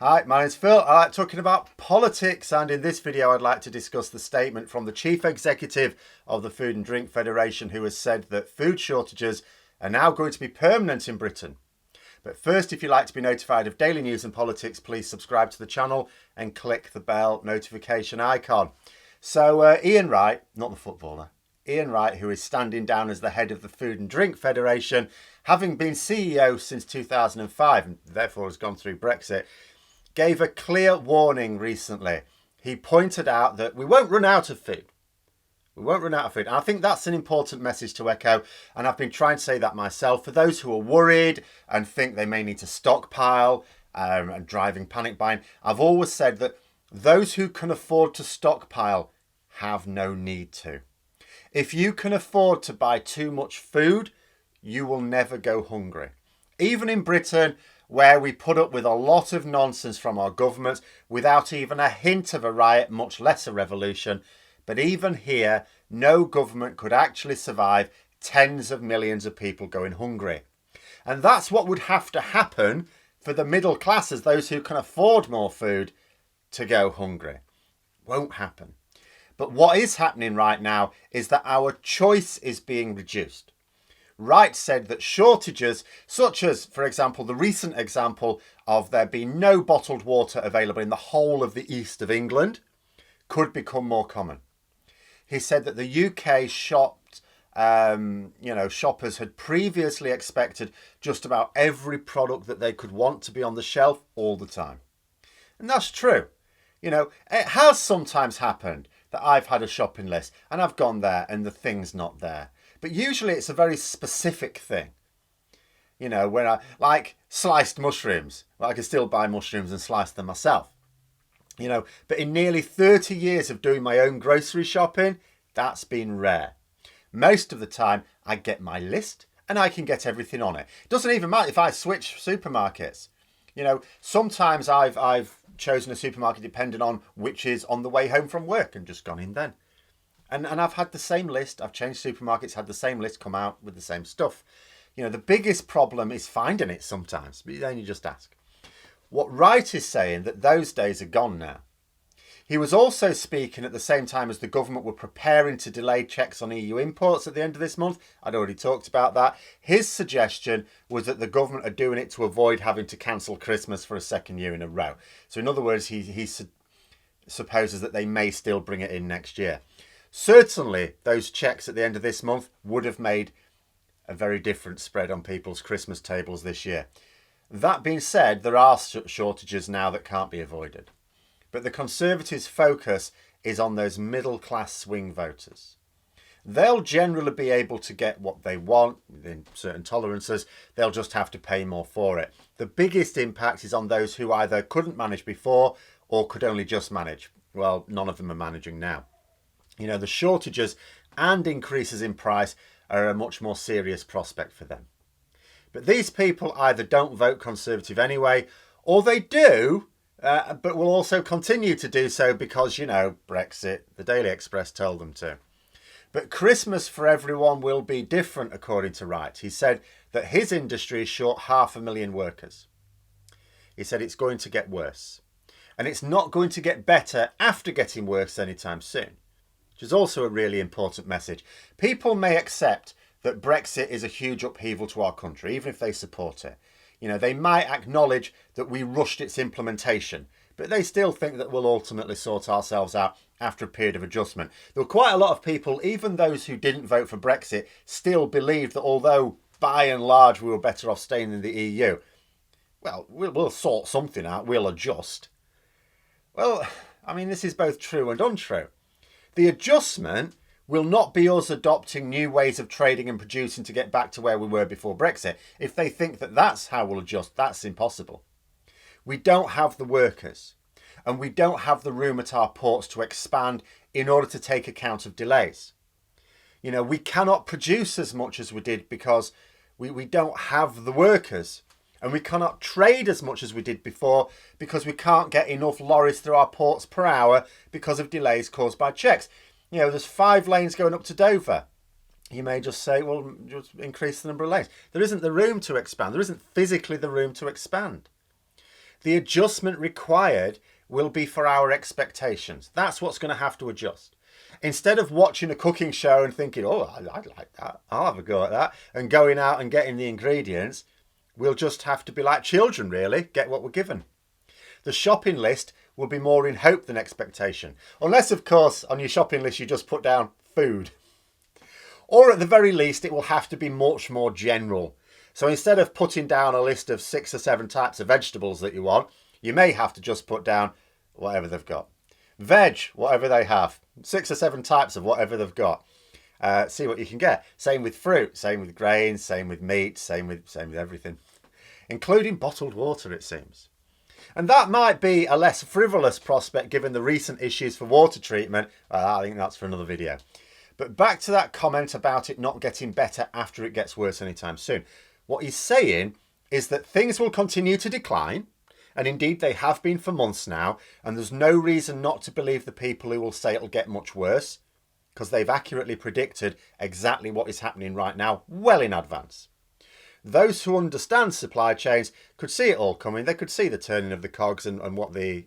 Hi, my name's Phil. I like talking about politics, and in this video I'd like to discuss the statement from the Chief Executive of the Food and Drink Federation, who has said that food shortages are now going to be permanent in Britain. But first, if you'd like to be notified of daily news and politics, please subscribe to the channel and click the bell notification icon. So Ian Wright, not the footballer, Ian Wright, who is standing down as the head of the Food and Drink Federation, having been CEO since 2005 and therefore has gone through Brexit, gave a clear warning recently. He pointed out that we won't run out of food. We won't run out of food. And I think that's an important message to echo. And I've been trying to say that myself. For those who are worried and think they may need to stockpile and driving panic buying, I've always said that those who can afford to stockpile have no need to. If you can afford to buy too much food, you will never go hungry. Even in Britain, where we put up with a lot of nonsense from our government without even a hint of a riot, much less a revolution. But even here, no government could actually survive tens of millions of people going hungry. And that's what would have to happen for the middle classes, those who can afford more food, to go hungry. Won't happen. But what is happening right now is that our choice is being reduced. Wright said that shortages, such as, for example, the recent example of there being no bottled water available in the whole of the east of England, could become more common. He said that the UK shoppers had previously expected just about every product that they could want to be on the shelf all the time. And that's true. It has sometimes happened that I've had a shopping list and I've gone there and the thing's not there. But usually it's a very specific thing. When I like sliced mushrooms, well, I can still buy mushrooms and slice them myself. But in nearly 30 years of doing my own grocery shopping, that's been rare. Most of the time I get my list and I can get everything on it. It doesn't even matter if I switch supermarkets. Sometimes I've chosen a supermarket depending on which is on the way home from work and just gone in then. And I've had the same list. I've changed supermarkets, had the same list come out with the same stuff. The biggest problem is finding it sometimes, but then you just ask. What Wright is saying, that those days are gone now. He was also speaking at the same time as the government were preparing to delay checks on EU imports at the end of this month. I'd already talked about that. His suggestion was that the government are doing it to avoid having to cancel Christmas for a second year in a row. So in other words, he supposes that they may still bring it in next year. Certainly, those checks at the end of this month would have made a very different spread on people's Christmas tables this year. That being said, there are shortages now that can't be avoided. But the Conservatives' focus is on those middle-class swing voters. They'll generally be able to get what they want within certain tolerances. They'll just have to pay more for it. The biggest impact is on those who either couldn't manage before or could only just manage. Well, none of them are managing now. The shortages and increases in price are a much more serious prospect for them. But these people either don't vote Conservative anyway, or they do, but will also continue to do so because, Brexit, the Daily Express told them to. But Christmas for everyone will be different, according to Wright. He said that his industry is short 500,000 workers. He said it's going to get worse. And it's not going to get better after getting worse anytime soon. Which is also a really important message. People may accept that Brexit is a huge upheaval to our country, even if they support it. They might acknowledge that we rushed its implementation, but they still think that we'll ultimately sort ourselves out after a period of adjustment. There were quite a lot of people, even those who didn't vote for Brexit, still believed that although by and large we were better off staying in the EU, well, we'll sort something out, we'll adjust. Well, this is both true and untrue. The adjustment will not be us adopting new ways of trading and producing to get back to where we were before Brexit. If they think that that's how we'll adjust, that's impossible. We don't have the workers and we don't have the room at our ports to expand in order to take account of delays. We cannot produce as much as we did because we don't have the workers. And we cannot trade as much as we did before because we can't get enough lorries through our ports per hour because of delays caused by checks. There's 5 lanes going up to Dover. You may just say, well, just increase the number of lanes. There isn't the room to expand. There isn't physically the room to expand. The adjustment required will be for our expectations. That's what's going to have to adjust. Instead of watching a cooking show and thinking, oh, I'd like that, I'll have a go at that, and going out and getting the ingredients, we'll just have to be like children, really, get what we're given. The shopping list will be more in hope than expectation. Unless, of course, on your shopping list you just put down food. Or at the very least, it will have to be much more general. So instead of putting down a list of 6 or 7 types of vegetables that you want, you may have to just put down whatever they've got. Veg, whatever they have. 6 or 7 types of whatever they've got. See what you can get. Same with fruit, same with grains, same with meat, same with everything. Including bottled water, it seems. And that might be a less frivolous prospect given the recent issues for water treatment. I think that's for another video. But back to that comment about it not getting better after it gets worse anytime soon. What he's saying is that things will continue to decline, and indeed they have been for months now, and there's no reason not to believe the people who will say it'll get much worse, because they've accurately predicted exactly what is happening right now, well in advance. Those who understand supply chains could see it all coming. They could see the turning of the cogs and what the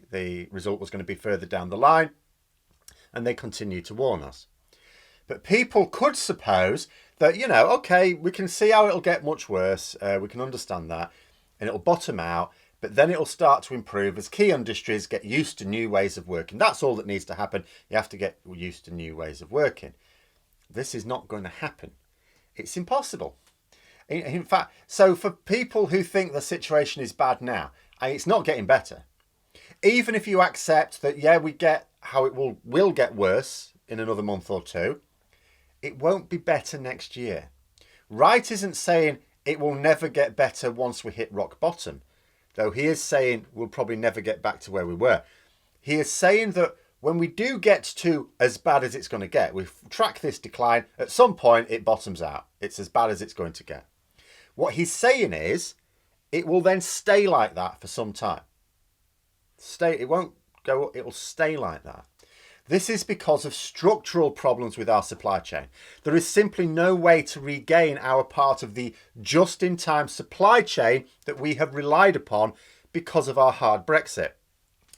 result was going to be further down the line, and they continue to warn us. But people could suppose that, okay, we can see how it'll get much worse. We can understand that, and it'll bottom out, but then it'll start to improve as key industries get used to new ways of working. That's all that needs to happen. You have to get used to new ways of working. This is not going to happen. It's impossible. In fact, so for people who think the situation is bad now, and it's not getting better, even if you accept that, yeah, we get how it will get worse in another month or two, it won't be better next year. Wright isn't saying it will never get better once we hit rock bottom, though he is saying we'll probably never get back to where we were. He is saying that when we do get to as bad as it's going to get, we track this decline, at some point it bottoms out. It's as bad as it's going to get. What he's saying is it will then stay like that for some time. It won't go up, it will stay like that. This is because of structural problems with our supply chain. There is simply no way to regain our part of the just-in-time supply chain that we have relied upon because of our hard Brexit.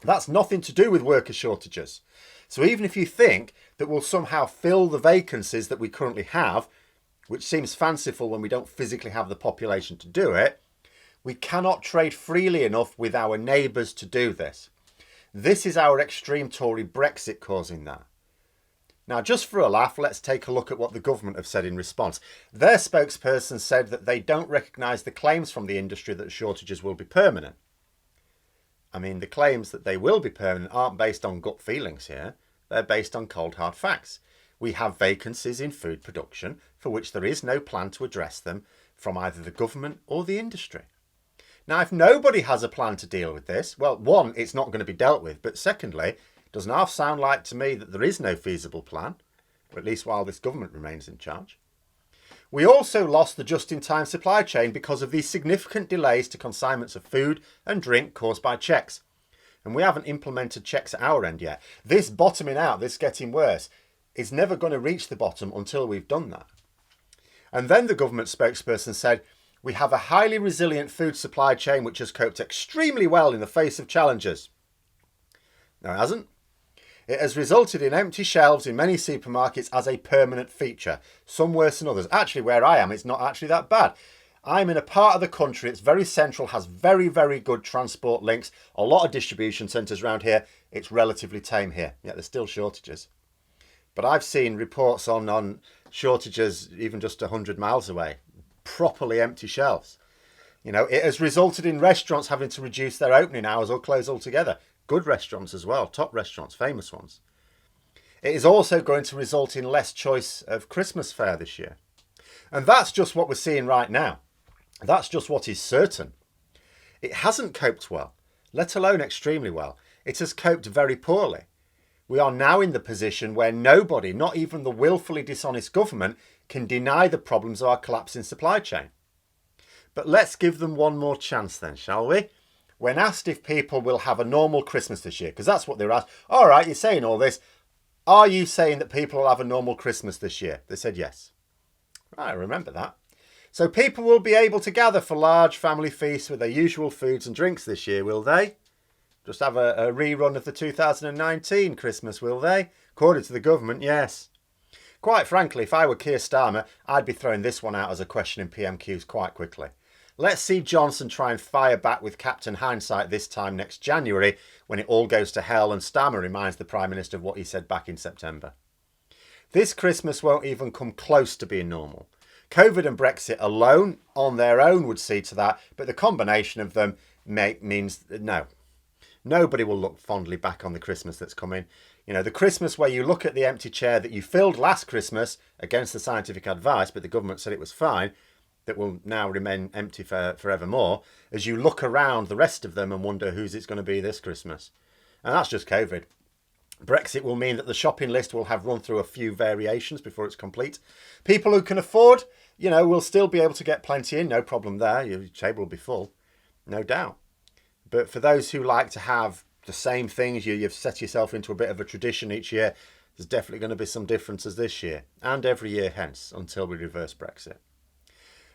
That's nothing to do with worker shortages. So even if you think that we'll somehow fill the vacancies that we currently have, which seems fanciful when we don't physically have the population to do it, we cannot trade freely enough with our neighbours to do this. This is our extreme Tory Brexit causing that. Now, just for a laugh, let's take a look at what the government have said in response. Their spokesperson said that they don't recognise the claims from the industry that shortages will be permanent. I mean, the claims that they will be permanent aren't based on gut feelings here. They're based on cold hard facts. We have vacancies in food production for which there is no plan to address them from either the government or the industry. Now, if nobody has a plan to deal with this, well, one, it's not going to be dealt with. But secondly, doesn't half sound like to me that there is no feasible plan, or at least while this government remains in charge. We also lost the just-in-time supply chain because of these significant delays to consignments of food and drink caused by checks. And we haven't implemented checks at our end yet. This bottoming out, this getting worse, is never going to reach the bottom until we've done that. And then the government spokesperson said, we have a highly resilient food supply chain which has coped extremely well in the face of challenges. No, it hasn't. It has resulted in empty shelves in many supermarkets as a permanent feature, some worse than others. Actually, where I am, it's not actually that bad. I'm in a part of the country, it's very central, has very, very good transport links, a lot of distribution centres around here. It's relatively tame here, yet there's still shortages. But I've seen reports on shortages even just 100 miles away, properly empty shelves. It has resulted in restaurants having to reduce their opening hours or close altogether. Good restaurants as well, top restaurants, famous ones. It is also going to result in less choice of Christmas fare this year. And that's just what we're seeing right now. That's just what is certain. It hasn't coped well, let alone extremely well. It has coped very poorly. We are now in the position where nobody, not even the willfully dishonest government, can deny the problems of our collapsing supply chain. But let's give them one more chance then, shall we? When asked if people will have a normal Christmas this year, because that's what they're asked. All right, you're saying all this. Are you saying that people will have a normal Christmas this year? They said yes. Right, I remember that. So people will be able to gather for large family feasts with their usual foods and drinks this year, will they? Just have a rerun of the 2019 Christmas, will they? According to the government, yes. Quite frankly, if I were Keir Starmer, I'd be throwing this one out as a question in PMQs quite quickly. Let's see Johnson try and fire back with Captain Hindsight this time next January when it all goes to hell and Starmer reminds the Prime Minister of what he said back in September. This Christmas won't even come close to being normal. COVID and Brexit alone, on their own, would see to that, but the combination of them means no. Nobody will look fondly back on the Christmas that's coming. You know, the Christmas where you look at the empty chair that you filled last Christmas against the scientific advice, but the government said it was fine, that will now remain empty forevermore, as you look around the rest of them and wonder whose it's going to be this Christmas. And that's just COVID. Brexit will mean that the shopping list will have run through a few variations before it's complete. People who can afford, will still be able to get plenty in, no problem there. Your table will be full, no doubt. But for those who like to have the same things, you've set yourself into a bit of a tradition each year, there's definitely going to be some differences this year and every year hence until we reverse Brexit.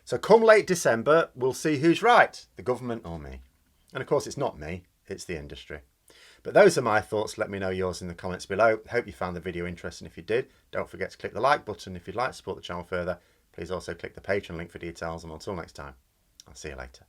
So come late December, we'll see who's right, the government or me. And of course, it's not me, it's the industry. But those are my thoughts. Let me know yours in the comments below. Hope you found the video interesting. If you did, don't forget to click the like button. If you'd like to support the channel further, please also click the Patreon link for details. And until next time, I'll see you later.